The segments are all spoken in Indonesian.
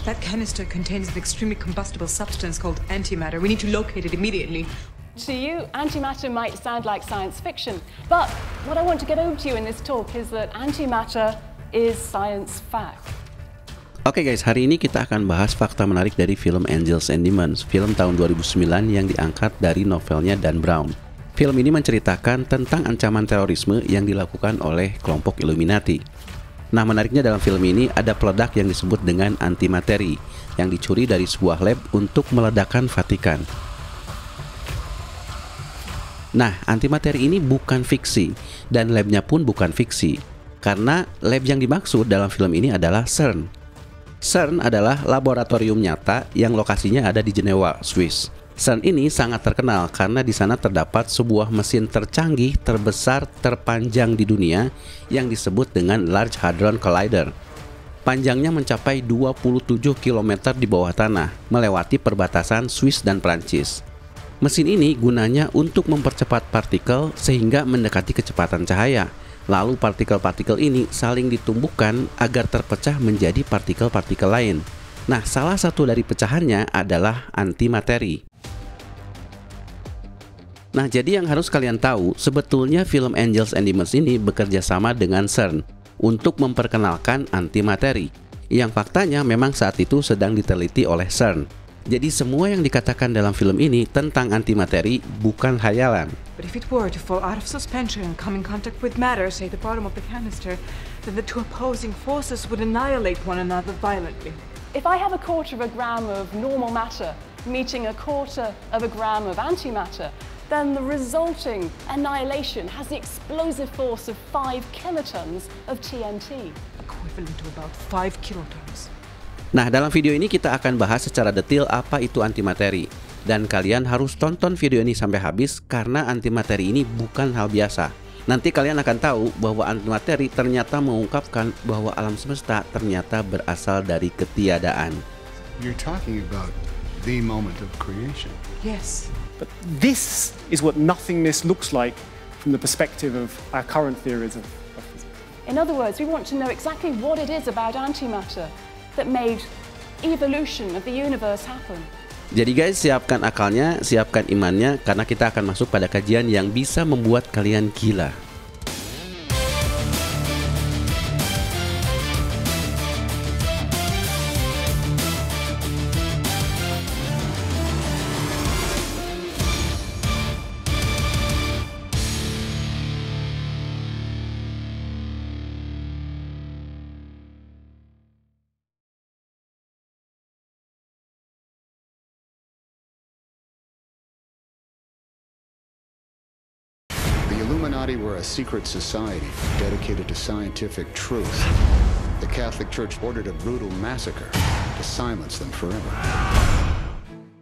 That canister contains an extremely combustible substance called antimatter. We need to locate it immediately. To you, antimatter might sound like science fiction, but what I want to get over to you in this talk is that antimatter is science fact. Oke guys, hari ini kita akan bahas fakta menarik dari film Angels and Demons, film tahun 2009 yang diangkat dari novelnya Dan Brown. Film ini menceritakan tentang ancaman terorisme yang dilakukan oleh kelompok Illuminati. Nah, menariknya dalam film ini ada peledak yang disebut dengan antimateri yang dicuri dari sebuah lab untuk meledakkan Vatikan. Nah, antimateri ini bukan fiksi dan labnya pun bukan fiksi, karena lab yang dimaksud dalam film ini adalah CERN. CERN adalah laboratorium nyata yang lokasinya ada di Jenewa, Swiss. CERN ini sangat terkenal karena di sana terdapat sebuah mesin tercanggih, terbesar, terpanjang di dunia yang disebut dengan Large Hadron Collider. Panjangnya mencapai 27 km di bawah tanah, melewati perbatasan Swiss dan Prancis. Mesin ini gunanya untuk mempercepat partikel sehingga mendekati kecepatan cahaya. Lalu partikel-partikel ini saling ditumbuhkan agar terpecah menjadi partikel-partikel lain. Nah, salah satu dari pecahannya adalah antimateri. Nah, jadi yang harus kalian tahu, sebetulnya film Angels and Demons ini bekerja sama dengan CERN untuk memperkenalkan antimateri, yang faktanya memang saat itu sedang diteliti oleh CERN. Jadi semua yang dikatakan dalam film ini tentang antimateri bukan hayalan. But if it were to fall out of suspension and come in contact with matter, say the bottom of the canister, then the two opposing forces would annihilate one another violently. If I have a quarter of a gram of normal matter meeting a quarter of a gram of antimatter, then the resulting annihilation has the explosive force of 5 kilotons of TNT. Equivalent to about 5 kilotons. Nah, dalam video ini kita akan bahas secara detail apa itu antimateri. Dan kalian harus tonton video ini sampai habis karena antimateri ini bukan hal biasa. Nanti kalian akan tahu bahwa antimateri ternyata mengungkapkan bahwa alam semesta ternyata berasal dari ketiadaan. You're talking about the moment of creation. Yes. But this is what nothingness looks like from the perspective of our current theories of physics. In other words, we want to know exactly what it is about antimatter that made evolution of the universe happen. Jadi guys, siapkan akalnya, siapkan imannya, karena kita akan masuk pada kajian yang bisa membuat kalian gila. The Illuminati were a secret society dedicated to scientific truth. The Catholic Church ordered a brutal massacre to silence them forever.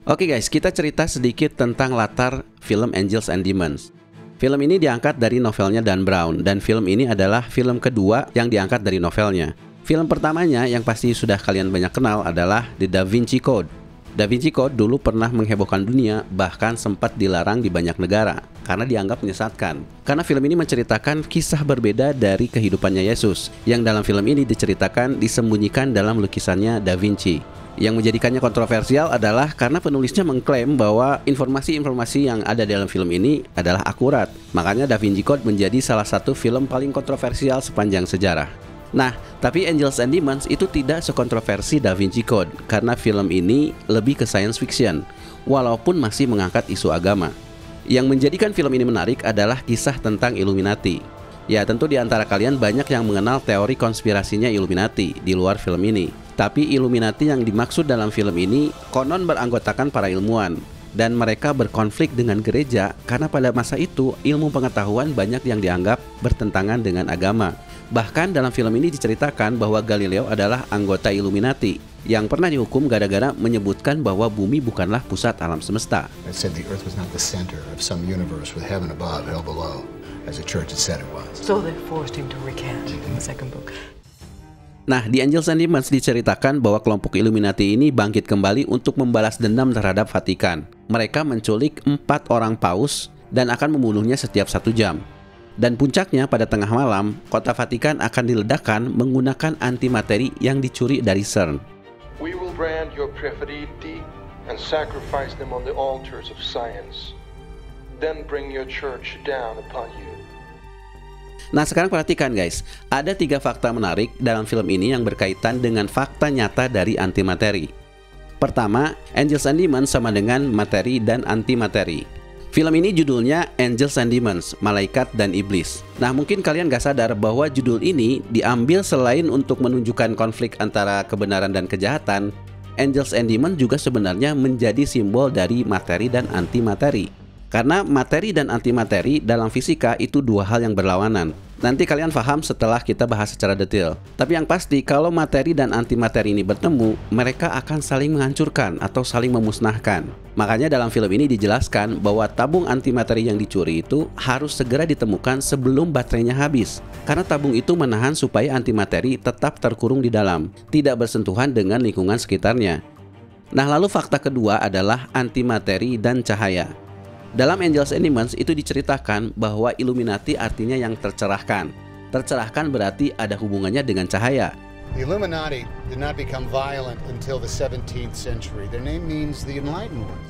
Oke guys, kita cerita sedikit tentang latar film Angels and Demons. Film ini diangkat dari novelnya Dan Brown, dan film ini adalah film kedua yang diangkat dari novelnya. Film pertamanya yang pasti sudah kalian banyak kenal adalah The Da Vinci Code. Da Vinci Code dulu pernah menghebohkan dunia, bahkan sempat dilarang di banyak negara karena dianggap menyesatkan. Karena film ini menceritakan kisah berbeda dari kehidupannya Yesus, yang dalam film ini diceritakan disembunyikan dalam lukisannya Da Vinci. Yang menjadikannya kontroversial adalah karena penulisnya mengklaim bahwa informasi-informasi yang ada dalam film ini adalah akurat. Makanya Da Vinci Code menjadi salah satu film paling kontroversial sepanjang sejarah. Nah, tapi Angels and Demons itu tidak sekontroversi Da Vinci Code karena film ini lebih ke science fiction, walaupun masih mengangkat isu agama. Yang menjadikan film ini menarik adalah kisah tentang Illuminati. Ya, tentu di antara kalian banyak yang mengenal teori konspirasinya Illuminati di luar film ini. Tapi Illuminati yang dimaksud dalam film ini konon beranggotakan para ilmuwan, dan mereka berkonflik dengan gereja karena pada masa itu ilmu pengetahuan banyak yang dianggap bertentangan dengan agama. Bahkan dalam film ini diceritakan bahwa Galileo adalah anggota Illuminati yang pernah dihukum gara-gara menyebutkan bahwa bumi bukanlah pusat alam semesta. It said the earth was not the center of some universe with heaven above, hell below, as the church had said it was. So they forced him to recant in the second book. Nah, di Angels and Demons diceritakan bahwa kelompok Illuminati ini bangkit kembali untuk membalas dendam terhadap Vatikan. Mereka menculik 4 orang paus dan akan membunuhnya setiap 1 jam. Dan puncaknya pada tengah malam, kota Vatikan akan diledakkan menggunakan antimateri yang dicuri dari CERN. We will break Aphrodite and sacrifice them on the altars of science. Then bring your church down upon you. Nah sekarang perhatikan guys, ada 3 fakta menarik dalam film ini yang berkaitan dengan fakta nyata dari antimateri. Pertama, Angels and Demons sama dengan materi dan antimateri. Film ini judulnya Angels and Demons, Malaikat dan Iblis. Nah mungkin kalian gak sadar bahwa judul ini diambil selain untuk menunjukkan konflik antara kebenaran dan kejahatan, Angels and Demons juga sebenarnya menjadi simbol dari materi dan antimateri. Karena materi dan antimateri dalam fisika itu 2 hal yang berlawanan. Nanti kalian paham setelah kita bahas secara detail. Tapi yang pasti kalau materi dan antimateri ini bertemu, mereka akan saling menghancurkan atau saling memusnahkan. Makanya dalam film ini dijelaskan bahwa tabung antimateri yang dicuri itu harus segera ditemukan sebelum baterainya habis. Karena tabung itu menahan supaya antimateri tetap terkurung di dalam, tidak bersentuhan dengan lingkungan sekitarnya. Nah lalu fakta kedua adalah antimateri dan cahaya. Dalam Angels and Demons itu diceritakan bahwa Illuminati artinya yang tercerahkan. Tercerahkan berarti ada hubungannya dengan cahaya. The Illuminati did not become violent until the 17th century. Their name means the enlightened ones.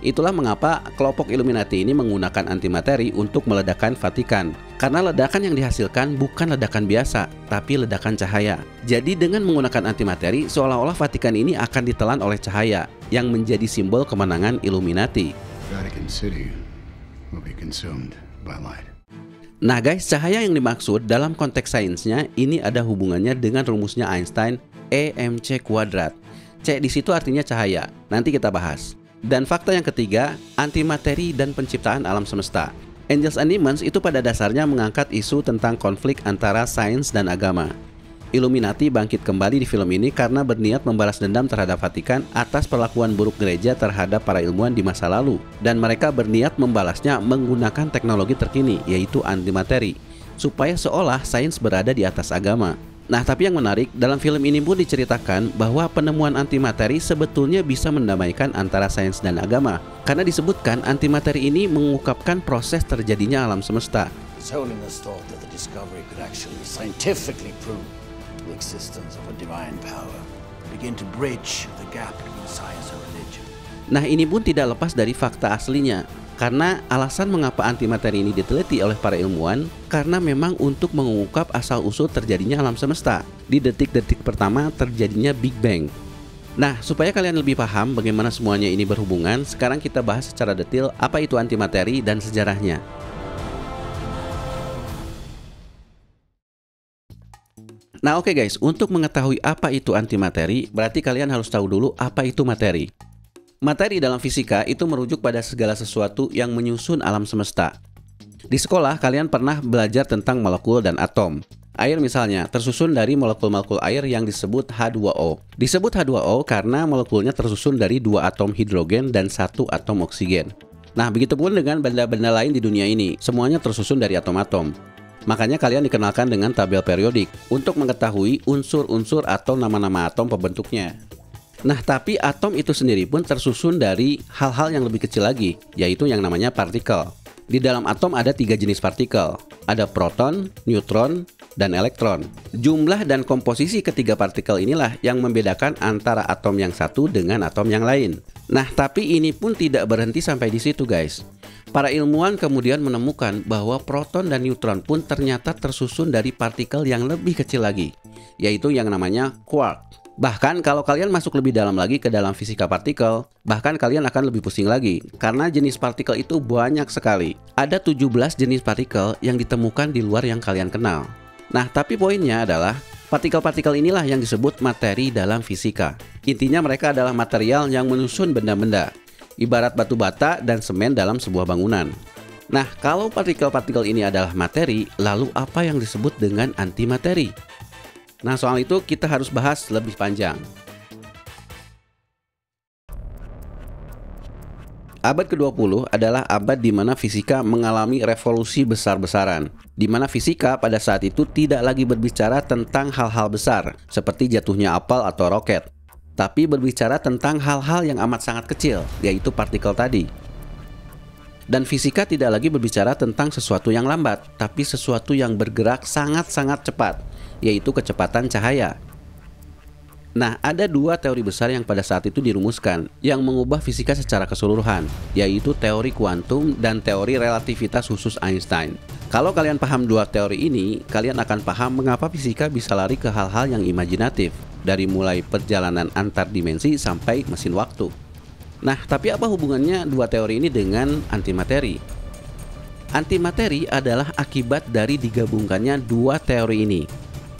Itulah mengapa kelompok Illuminati ini menggunakan antimateri untuk meledakkan Vatikan. Karena ledakan yang dihasilkan bukan ledakan biasa, tapi ledakan cahaya. Jadi dengan menggunakan antimateri, seolah-olah Vatikan ini akan ditelan oleh cahaya, yang menjadi simbol kemenangan Illuminati. Vatican City will be consumed by light. Nah guys, cahaya yang dimaksud dalam konteks sainsnya ini ada hubungannya dengan rumusnya Einstein E/mc². C di situ artinya cahaya. Nanti kita bahas. Dan fakta yang ketiga, antimateri dan penciptaan alam semesta. Angels and Demons itu pada dasarnya mengangkat isu tentang konflik antara sains dan agama. Illuminati bangkit kembali di film ini karena berniat membalas dendam terhadap Vatikan atas perlakuan buruk gereja terhadap para ilmuwan di masa lalu. Dan mereka berniat membalasnya menggunakan teknologi terkini, yaitu antimateri, supaya seolah sains berada di atas agama. Nah tapi yang menarik, dalam film ini pun diceritakan bahwa penemuan antimateri sebetulnya bisa mendamaikan antara sains dan agama. Karena disebutkan antimateri ini mengungkapkan proses terjadinya alam semesta. His Holiness thought that the discovery could actually scientifically prove the existence of a divine power, begin to bridge the gap between science and religion. Nah ini pun tidak lepas dari fakta aslinya, karena alasan mengapa antimateri ini diteliti oleh para ilmuwan karena memang untuk mengungkap asal-usul terjadinya alam semesta di detik-detik pertama terjadinya Big Bang. Nah supaya kalian lebih paham bagaimana semuanya ini berhubungan, sekarang kita bahas secara detail apa itu antimateri dan sejarahnya. Nah oke guys, untuk mengetahui apa itu antimateri, berarti kalian harus tahu dulu apa itu materi. Materi dalam fisika itu merujuk pada segala sesuatu yang menyusun alam semesta. Di sekolah kalian pernah belajar tentang molekul dan atom. Air misalnya tersusun dari molekul-molekul air yang disebut H2O. Disebut H2O karena molekulnya tersusun dari 2 atom hidrogen dan 1 atom oksigen. Nah begitupun dengan benda-benda lain di dunia ini, semuanya tersusun dari atom-atom. Makanya kalian dikenalkan dengan tabel periodik untuk mengetahui unsur-unsur atau nama-nama atom pembentuknya. Nah tapi atom itu sendiri pun tersusun dari hal-hal yang lebih kecil lagi, yaitu yang namanya partikel. Di dalam atom ada 3 jenis partikel, ada proton, neutron, dan elektron. Jumlah dan komposisi ketiga partikel inilah yang membedakan antara atom yang satu dengan atom yang lain. Nah tapi ini pun tidak berhenti sampai di situ guys. Para ilmuwan kemudian menemukan bahwa proton dan neutron pun ternyata tersusun dari partikel yang lebih kecil lagi, yaitu yang namanya quark. Bahkan kalau kalian masuk lebih dalam lagi ke dalam fisika partikel, bahkan kalian akan lebih pusing lagi, karena jenis partikel itu banyak sekali. Ada 17 jenis partikel yang ditemukan di luar yang kalian kenal. Nah tapi poinnya adalah, partikel-partikel inilah yang disebut materi dalam fisika. Intinya mereka adalah material yang menyusun benda-benda, ibarat batu bata dan semen dalam sebuah bangunan. Nah, kalau partikel-partikel ini adalah materi, lalu apa yang disebut dengan antimateri? Nah, soal itu kita harus bahas lebih panjang. Abad ke-20 adalah abad di mana fisika mengalami revolusi besar-besaran, di mana fisika pada saat itu tidak lagi berbicara tentang hal-hal besar, seperti jatuhnya apel atau roket, tapi berbicara tentang hal-hal yang amat sangat kecil, yaitu partikel tadi. Dan fisika tidak lagi berbicara tentang sesuatu yang lambat, tapi sesuatu yang bergerak sangat-sangat cepat, yaitu kecepatan cahaya. Nah, ada dua teori besar yang pada saat itu dirumuskan yang mengubah fisika secara keseluruhan, yaitu teori kuantum dan teori relativitas khusus Einstein. Kalau kalian paham dua teori ini, kalian akan paham mengapa fisika bisa lari ke hal-hal yang imajinatif, dari mulai perjalanan antar dimensi sampai mesin waktu. Nah, tapi apa hubungannya dua teori ini dengan antimateri? Antimateri adalah akibat dari digabungkannya dua teori ini.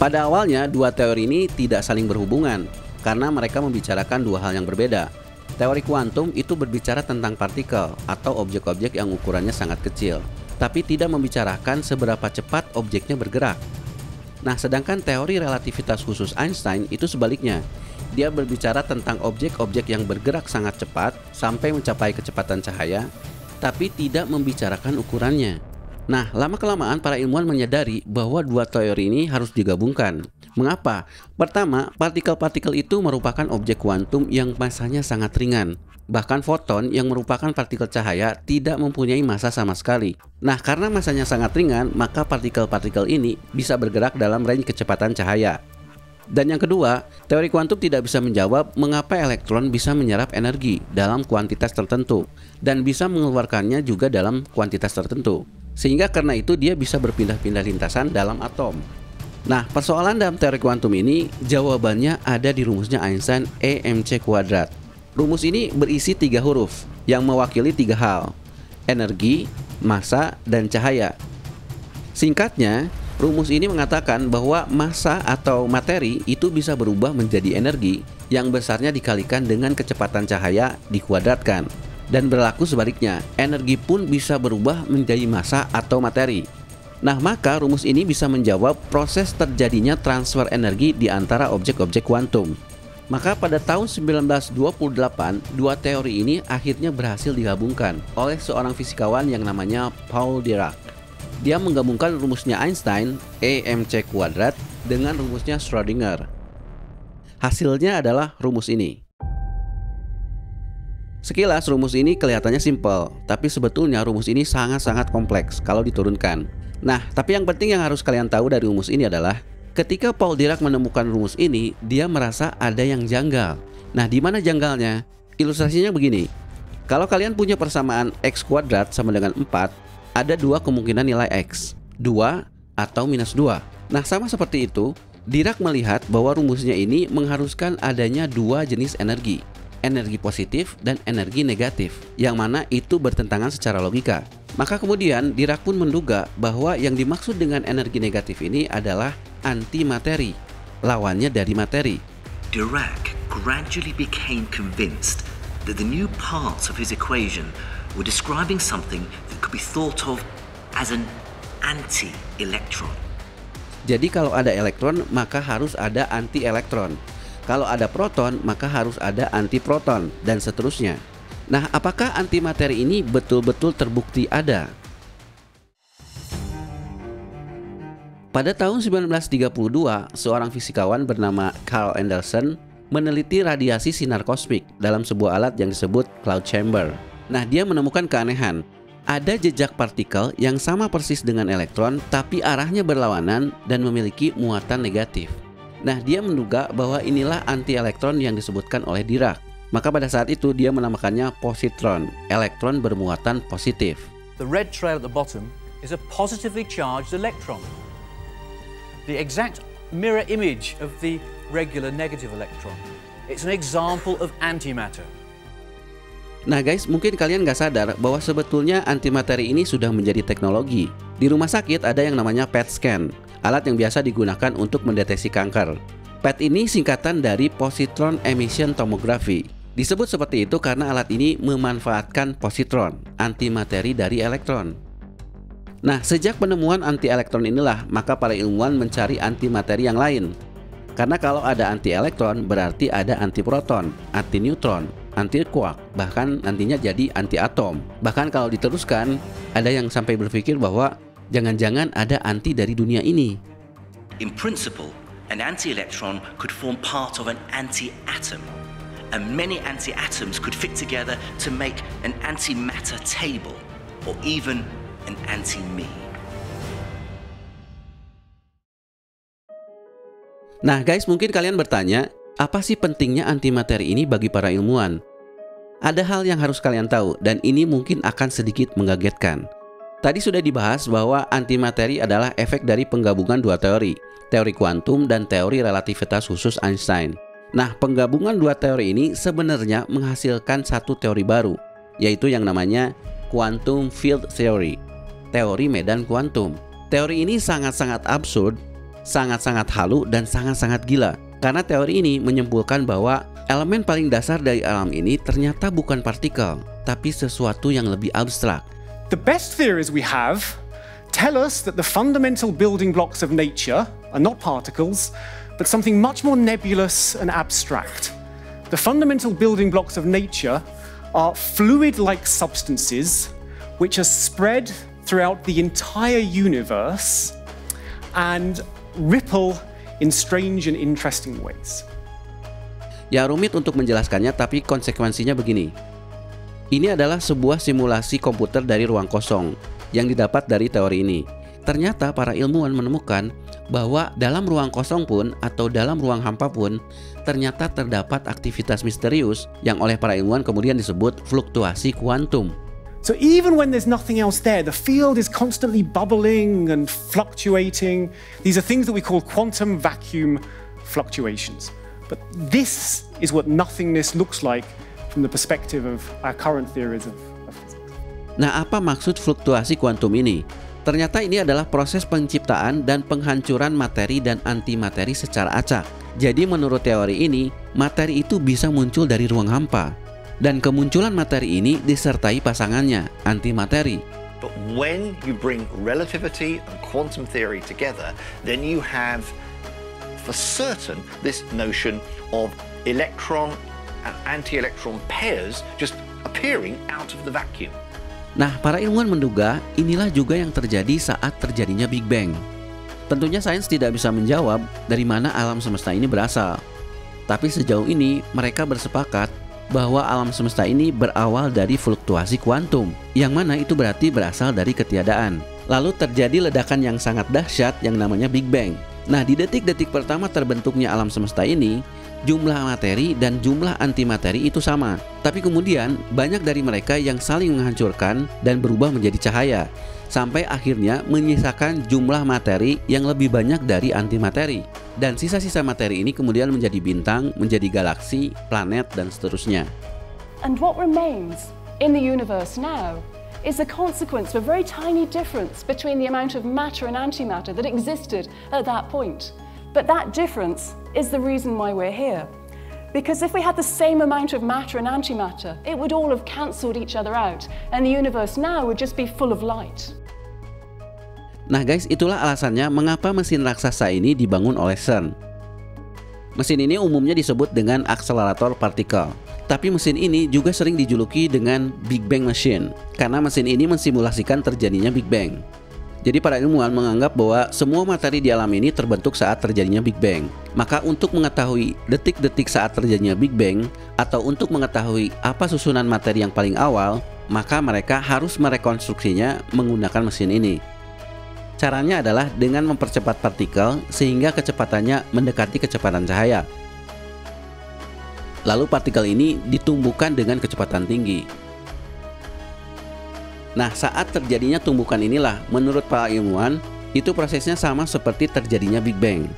Pada awalnya, dua teori ini tidak saling berhubungan karena mereka membicarakan dua hal yang berbeda. Teori kuantum itu berbicara tentang partikel atau objek-objek yang ukurannya sangat kecil, tapi tidak membicarakan seberapa cepat objeknya bergerak. Nah, sedangkan teori relativitas khusus Einstein itu sebaliknya. Dia berbicara tentang objek-objek yang bergerak sangat cepat sampai mencapai kecepatan cahaya, tapi tidak membicarakan ukurannya. Nah, lama-kelamaan para ilmuwan menyadari bahwa dua teori ini harus digabungkan. Mengapa? Pertama, partikel-partikel itu merupakan objek kuantum yang masanya sangat ringan. Bahkan foton yang merupakan partikel cahaya tidak mempunyai massa sama sekali. Nah, karena masanya sangat ringan, maka partikel-partikel ini bisa bergerak dalam range kecepatan cahaya. Dan yang kedua, teori kuantum tidak bisa menjawab mengapa elektron bisa menyerap energi dalam kuantitas tertentu dan bisa mengeluarkannya juga dalam kuantitas tertentu. Sehingga karena itu dia bisa berpindah-pindah lintasan dalam atom. Nah, persoalan dalam teori kuantum ini jawabannya ada di rumusnya Einstein E/mc². Rumus ini berisi 3 huruf yang mewakili 3 hal: energi, massa, dan cahaya. Singkatnya, rumus ini mengatakan bahwa massa atau materi itu bisa berubah menjadi energi yang besarnya dikalikan dengan kecepatan cahaya dikuadratkan. Dan berlaku sebaliknya, energi pun bisa berubah menjadi massa atau materi. Nah, maka rumus ini bisa menjawab proses terjadinya transfer energi di antara objek-objek kuantum. Maka pada tahun 1928, dua teori ini akhirnya berhasil digabungkan oleh seorang fisikawan yang namanya Paul Dirac. Dia menggabungkan rumusnya Einstein E/mc² dengan rumusnya Schrödinger. Hasilnya adalah rumus ini. Sekilas rumus ini kelihatannya simpel, tapi sebetulnya rumus ini sangat-sangat kompleks kalau diturunkan. Nah, tapi yang penting yang harus kalian tahu dari rumus ini adalah ketika Paul Dirac menemukan rumus ini, dia merasa ada yang janggal. Nah, di mana janggalnya? Ilustrasinya begini. Kalau kalian punya persamaan x² sama dengan 4, ada dua kemungkinan nilai x, 2 atau -2. Nah, sama seperti itu, Dirac melihat bahwa rumusnya ini mengharuskan adanya dua jenis energi positif dan energi negatif, yang mana itu bertentangan secara logika. Maka kemudian Dirac pun menduga bahwa yang dimaksud dengan energi negatif ini adalah antimateri, lawannya dari materi. Dirac gradually became convinced that the new parts of his equation were describing something that could be thought of as an anti-electron. Jadi kalau ada elektron, maka harus ada anti-elektron. Kalau ada proton, maka harus ada antiproton, dan seterusnya. Nah, apakah antimateri ini betul-betul terbukti ada? Pada tahun 1932, seorang fisikawan bernama Carl Anderson meneliti radiasi sinar kosmik dalam sebuah alat yang disebut cloud chamber. Nah, dia menemukan keanehan. Ada jejak partikel yang sama persis dengan elektron, tapi arahnya berlawanan dan memiliki muatan negatif. Nah, dia menduga bahwa inilah anti-elektron yang disebutkan oleh Dirac. Maka pada saat itu dia menamakannya positron, elektron bermuatan positif. The red trail at the bottom is a positively charged electron. The exact mirror image of the regular negative electron. It's an example of antimatter. Nah guys, mungkin kalian nggak sadar bahwa sebetulnya antimateri ini sudah menjadi teknologi. Di rumah sakit ada yang namanya PET scan, alat yang biasa digunakan untuk mendeteksi kanker. PET ini singkatan dari positron emission tomography. Disebut seperti itu karena alat ini memanfaatkan positron, antimateri dari elektron. Nah, sejak penemuan anti-elektron inilah, maka para ilmuwan mencari antimateri yang lain. Karena kalau ada anti-elektron berarti ada anti-proton, anti-neutron, anti-quark, bahkan nantinya jadi anti-atom. Bahkan kalau diteruskan, ada yang sampai berpikir bahwa jangan-jangan ada anti dari dunia ini. In principle, an anti-electron could form part of an anti-atom, and many anti-atoms could fit together to make an antimatter table, or even an anti-me. Nah guys, mungkin kalian bertanya, Apa sih pentingnya antimateri ini bagi para ilmuwan? Ada hal yang harus kalian tahu, dan ini mungkin akan sedikit mengagetkan. Tadi sudah dibahas bahwa antimateri adalah efek dari penggabungan dua teori, teori kuantum dan teori relativitas khusus Einstein. Nah, penggabungan dua teori ini sebenarnya menghasilkan satu teori baru, yaitu yang namanya quantum field theory, teori medan kuantum. Teori ini sangat-sangat absurd, sangat-sangat halu, dan sangat-sangat gila. Karena teori ini menyimpulkan bahwa elemen paling dasar dari alam ini ternyata bukan partikel, tapi sesuatu yang lebih abstrak. The best theories we have tell us that the fundamental building blocks of nature are not particles, but something much more nebulous and abstract. The fundamental building blocks of nature are fluid-like substances which are spread throughout the entire universe and ripple in strange and interesting ways. Ya, rumit untuk menjelaskannya, tapi konsekuensinya begini. Ini adalah sebuah simulasi komputer dari ruang kosong yang didapat dari teori ini. Ternyata para ilmuwan menemukan bahwa dalam ruang kosong pun atau dalam ruang hampa pun ternyata terdapat aktivitas misterius yang oleh para ilmuwan kemudian disebut fluktuasi kuantum. So even when there's nothing else there, the field is constantly bubbling and fluctuating. These are things that we call quantum vacuum fluctuations. But this is what nothingness looks like from the perspective of our current theories of physics. Nah, apa maksud fluktuasi kuantum ini? Ternyata ini adalah proses penciptaan dan penghancuran materi dan antimateri secara acak. Jadi menurut teori ini, materi itu bisa muncul dari ruang hampa. Dan kemunculan materi ini disertai pasangannya, antimateri. But when you bring relativity and quantum theory together, then you have, for certain, this notion of electron and anti-electron pairs just appearing out of the vacuum. Nah, para ilmuwan menduga inilah juga yang terjadi saat terjadinya Big Bang. Tentunya sains tidak bisa menjawab dari mana alam semesta ini berasal. Tapi sejauh ini mereka bersepakat bahwa alam semesta ini berawal dari fluktuasi kuantum, yang mana itu berarti berasal dari ketiadaan. Lalu terjadi ledakan yang sangat dahsyat yang namanya Big Bang. Nah, di detik-detik pertama terbentuknya alam semesta ini, jumlah materi dan jumlah antimateri itu sama. Tapi kemudian banyak dari mereka yang saling menghancurkan dan berubah menjadi cahaya, sampai akhirnya menyisakan jumlah materi yang lebih banyak dari antimateri. Dan sisa-sisa materi ini kemudian menjadi bintang, menjadi galaksi, planet, dan seterusnya. And what remains in the universe now is a consequence of a very tiny difference between the amount of matter and antimatter that existed at that point. But that difference is the reason why we're here. Because if we had the same amount of matter and antimatter, it would all have cancelled each other out, and the universe now would just be full of light. Nah guys, itulah alasannya mengapa mesin raksasa ini dibangun oleh CERN. Mesin ini umumnya disebut dengan akselerator partikel. Tapi mesin ini juga sering dijuluki dengan Big Bang Machine, karena mesin ini mensimulasikan terjadinya Big Bang. Jadi para ilmuwan menganggap bahwa semua materi di alam ini terbentuk saat terjadinya Big Bang. Maka untuk mengetahui detik-detik saat terjadinya Big Bang, atau untuk mengetahui apa susunan materi yang paling awal, maka mereka harus merekonstruksinya menggunakan mesin ini. Caranya adalah dengan mempercepat partikel sehingga kecepatannya mendekati kecepatan cahaya. Lalu partikel ini ditumbuhkan dengan kecepatan tinggi. Nah, saat terjadinya tumbukan inilah, menurut para ilmuwan, itu prosesnya sama seperti terjadinya Big Bang.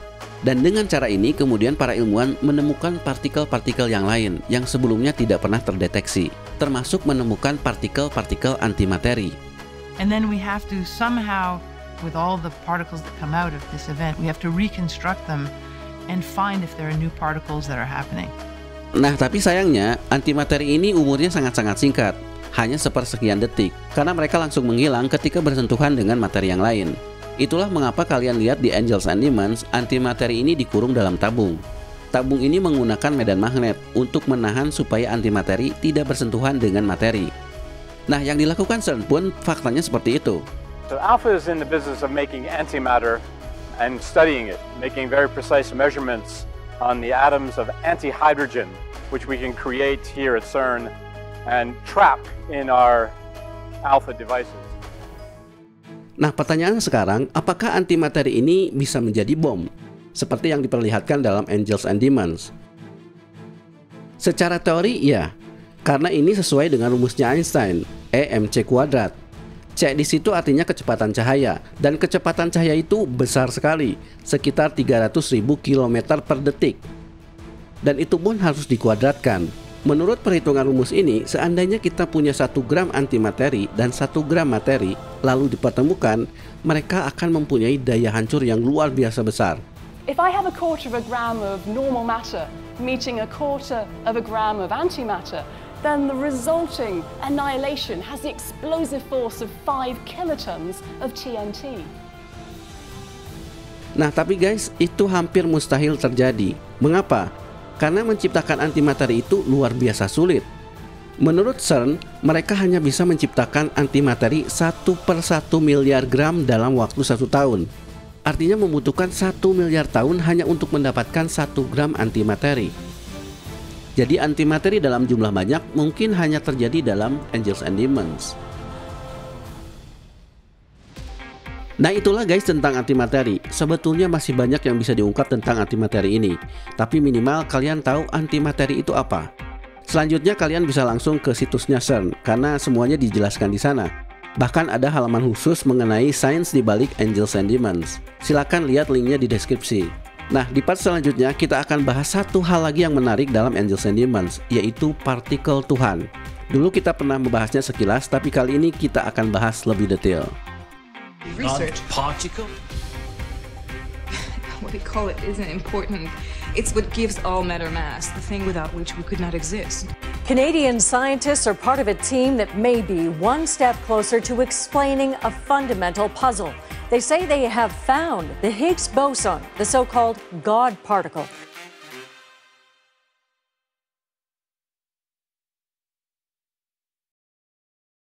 Dan dengan cara ini kemudian para ilmuwan menemukan partikel-partikel yang lain yang sebelumnya tidak pernah terdeteksi, termasuk menemukan partikel-partikel antimateri. And then we have to somehow, with all the particles that come out of this event, we have to reconstruct them and find if there are new particles that are happening. Nah, tapi sayangnya antimateri ini umurnya sangat-sangat singkat, hanya sepersekian detik, karena mereka langsung menghilang ketika bersentuhan dengan materi yang lain. Itulah mengapa kalian lihat di Angels and Demons, antimateri ini dikurung dalam tabung. Tabung ini menggunakan medan magnet untuk menahan supaya antimateri tidak bersentuhan dengan materi. Nah, yang dilakukan CERN pun faktanya seperti itu. So Alpha is in the business of making antimatter and studying it, making very precise measurements on the atoms of antihydrogen, which we can create here at CERN and trap in our Alpha devices. Nah, pertanyaannya sekarang, apakah antimateri ini bisa menjadi bom? Seperti yang diperlihatkan dalam Angels and Demons. Secara teori, ya. Karena ini sesuai dengan rumusnya Einstein, E mc². C di situ artinya kecepatan cahaya, dan kecepatan cahaya itu besar sekali, sekitar 300.000 km per detik. Dan itu pun harus dikuadratkan. Menurut perhitungan rumus ini, seandainya kita punya 1 gram antimateri dan 1 gram materi, lalu dipertemukan, mereka akan mempunyai daya hancur yang luar biasa besar. If I have 1/4 gram of normal matter meeting 1/4 gram of antimatter, then the resulting annihilation has the explosive force of 5 kilotons of TNT. Nah, tapi guys, itu hampir mustahil terjadi. Mengapa? Karena menciptakan antimateri itu luar biasa sulit. Menurut CERN, mereka hanya bisa menciptakan antimateri 1/1 miliar gram dalam waktu 1 tahun. Artinya membutuhkan 1 miliar tahun hanya untuk mendapatkan 1 gram antimateri. Jadi antimateri dalam jumlah banyak mungkin hanya terjadi dalam Angels and Demons. Nah, itulah guys tentang antimateri. Sebetulnya masih banyak yang bisa diungkap tentang antimateri ini, tapi minimal kalian tahu antimateri itu apa. Selanjutnya kalian bisa langsung ke situsnya CERN karena semuanya dijelaskan di sana. Bahkan ada halaman khusus mengenai sains di balik Angels and Demons. Silakan lihat linknya di deskripsi. Nah, di part selanjutnya kita akan bahas satu hal lagi yang menarik dalam Angels and Demons, yaitu partikel Tuhan. Dulu kita pernah membahasnya sekilas, tapi kali ini kita akan bahas lebih detail. Research. Particle? What we call it isn't important. It's what gives all matter mass, the thing without which we could not exist. Canadian scientists are part of a team that may be one step closer to explaining a fundamental puzzle. They say they have found the Higgs boson, the so-called God particle.